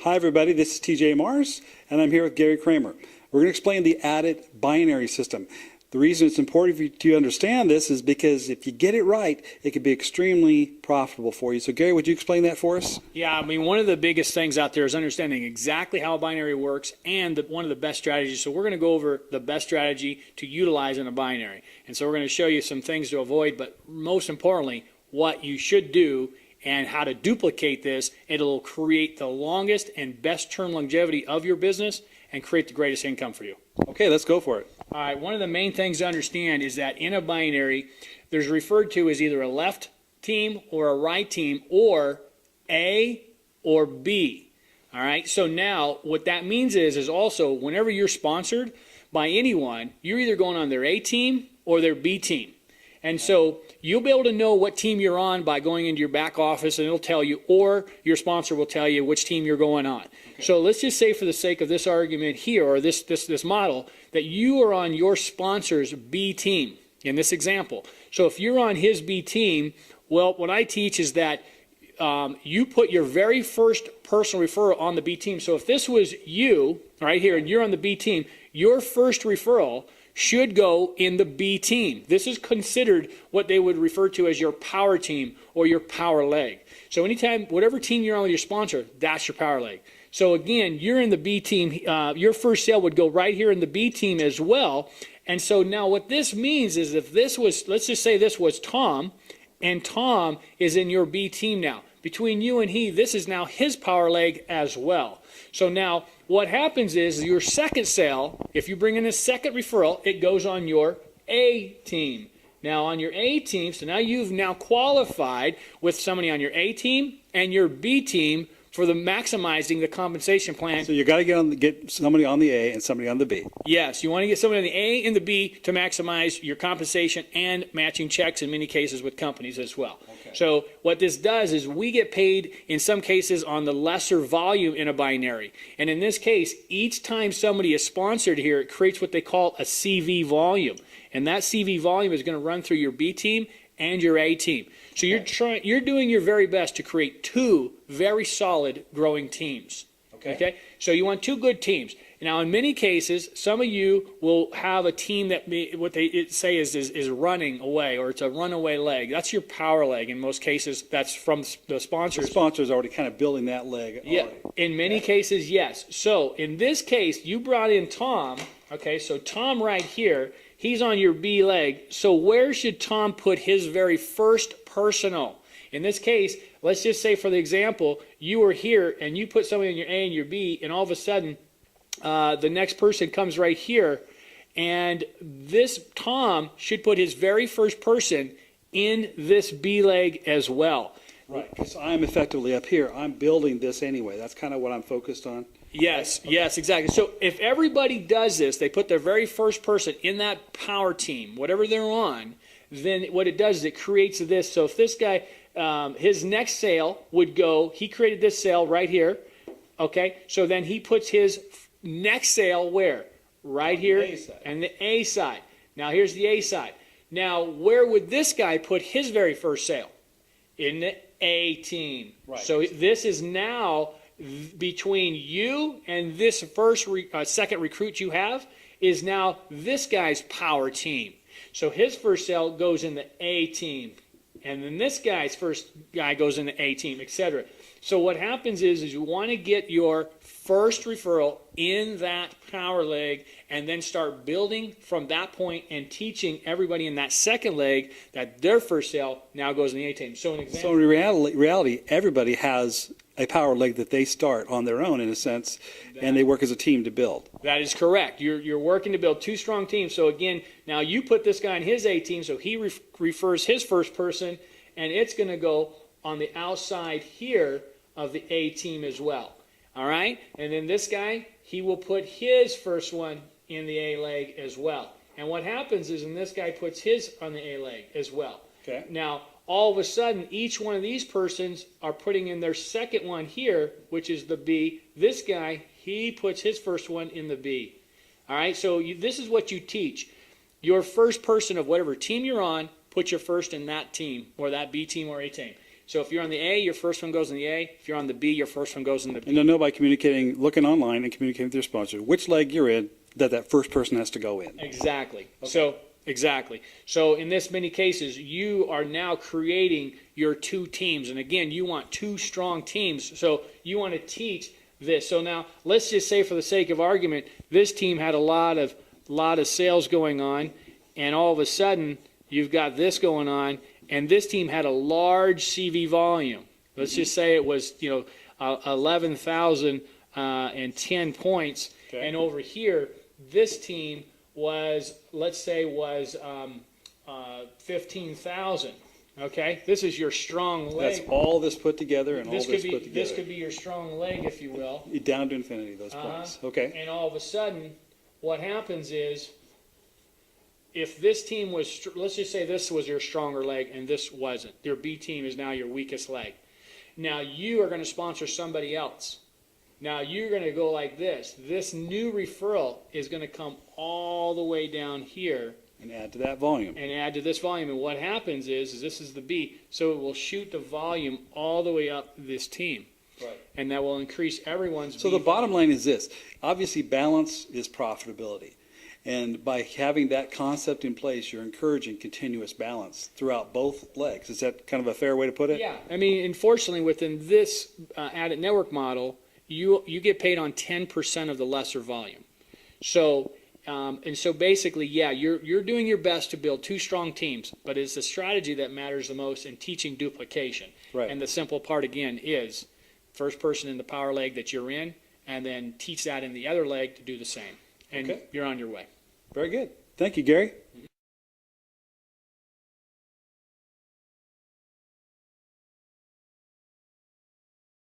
Hi everybody, this is TJ Mars, and I'm here with Gary Kramer. We're going to explain the Adit binary system. The reason it's important for you to understand this is because if you get it right, it can be extremely profitable for you. So Gary, would you explain that for us? Yeah, I mean, one of the biggest things out there is understanding exactly how a binary works and one of the best strategies. So we're going to go over the best strategy to utilize in a binary. And so we're going to show you some things to avoid, but most importantly, what you should do and how to duplicate this. It'll create the longest and best term longevity of your business and create the greatest income for you. Okay, let's go for it. All right, one of the main things to understand is that in a binary, there's referred to as either a left team or a right team or A or B. All right, so now what that means is also whenever you're sponsored by anyone, you're either going on their A team or their B team. And so you'll be able to know what team you're on by going into your back office and it'll tell you, or your sponsor will tell you which team you're going on. Okay. So let's just say for the sake of this argument here, or this model, that you are on your sponsor's B team in this example. So if you're on his B team, well, what I teach is that you put your very first personal referral on the B team. So if this was you right here and you're on the B team, your first referral should go in the B team. This is considered what they would refer to as your power team or your power leg. So anytime, whatever team you're on with your sponsor, that's your power leg. So again, you're in the B team. Your first sale would go right here in the B team as well. And so now what this means is if this was, let's just say this was Tom, and Tom is in your B team now. Between you and he, this is now his power leg as well. So now what happens is your second sale, if you bring in a second referral, it goes on your A team. Now on your A team, so now you've now qualified with somebody on your A team and your B team for the maximizing the compensation plan. So you got to get somebody on the A and somebody on the B. Yes, you want to get somebody on the A and the B to maximize your compensation and matching checks in many cases with companies as well. Okay. So what this does is we get paid in some cases on the lesser volume in a binary. And in this case, each time somebody is sponsored here, it creates what they call a CV volume. And that CV volume is going to run through your B team and your A team. So you're doing your very best to create two very solid growing teams. Okay? So you want two good teams. Now in many cases, some of you will have a team that what they say is running away, or it's a runaway leg. That's your power leg. In most cases, that's from the sponsors. The sponsor's already kind of building that leg. Yeah, in many cases, yes. So in this case, you brought in Tom. Okay, so Tom right here, he's on your B leg. So where should Tom put his very first personal? In this case, let's just say for the example, you were here and you put somebody on your A and your B, and all of a sudden the next person comes right here, and this Tom should put his very first person in this B leg as well. Right, because I'm effectively up here. I'm building this anyway. That's kind of what I'm focused on. Yes, okay. Yes, exactly. So if everybody does this, they put their very first person in that power team, whatever they're on, then what it does is it creates this. So if this guy, his next sale would go, he created this sale right here, okay? So then he puts his next sale where? Right here, and the A side. Now here's the A side. Now where would this guy put his very first sale? In the A team. Right. So this is now between you and this second recruit you have is now this guy's power team. So his first sale goes in the A team, and then this guy's first guy goes in the A team, etc. So what happens is you want to get your first referral in that power leg and then start building from that point and teaching everybody in that second leg that their first sale now goes in the A team. So in reality, everybody has a power leg that they start on their own, in a sense, and they work as a team to build. That is correct. You're working to build two strong teams. So again, now you put this guy in his A team, so he refers his first person, and it's going to go on the outside here of the A team as well. All right? And then this guy, he will put his first one in the A leg as well. And what happens is, when this guy puts his on the A leg as well. Okay. Now, all of a sudden, each one of these persons are putting in their second one here, which is the B. This guy, he puts his first one in the B. All right? So this is what you teach. Your first person of whatever team you're on, put your first in that team, or that B team or A team. So if you're on the A, your first one goes in the A. If you're on the B, your first one goes in the B. And they'll know by communicating, looking online and communicating with their sponsor, which leg you're in, that first person has to go in. Exactly. Okay. Exactly. So in this many cases, you are now creating your two teams. And again, you want two strong teams. So you want to teach this. So now let's just say, for the sake of argument, this team had a lot of sales going on, and all of a sudden you've got this going on, and this team had a large CV volume. Let's just say it was 11,010 points, Okay. and over here this team was, let's say, 15,000. Okay, this is your strong leg. That's all this put together and all this put together. This could be your strong leg, if you will. Down to infinity, those points. Okay. And all of a sudden, what happens is, if this team was, let's just say this was your stronger leg and this wasn't, your B team is now your weakest leg. Now you are going to sponsor somebody else. Now you're going to go like this. This new referral is going to come all the way down here And add to that volume. and add to this volume. And what happens is this is the B, so it will shoot the volume all the way up this team. Right. And that will increase everyone's So B the bottom line is this. Obviously, balance is profitability. And by having that concept in place, you're encouraging continuous balance throughout both legs. Is that kind of a fair way to put it? Yeah, I mean, unfortunately, within this Adit Network model, you get paid on 10% of the lesser volume. So, and so basically, yeah, you're doing your best to build two strong teams, but it's the strategy that matters the most in teaching duplication. Right. And the simple part, again, is first person in the power leg that you're in, and then teach that in the other leg to do the same. And Okay. you're on your way. Very good. Thank you, Gary.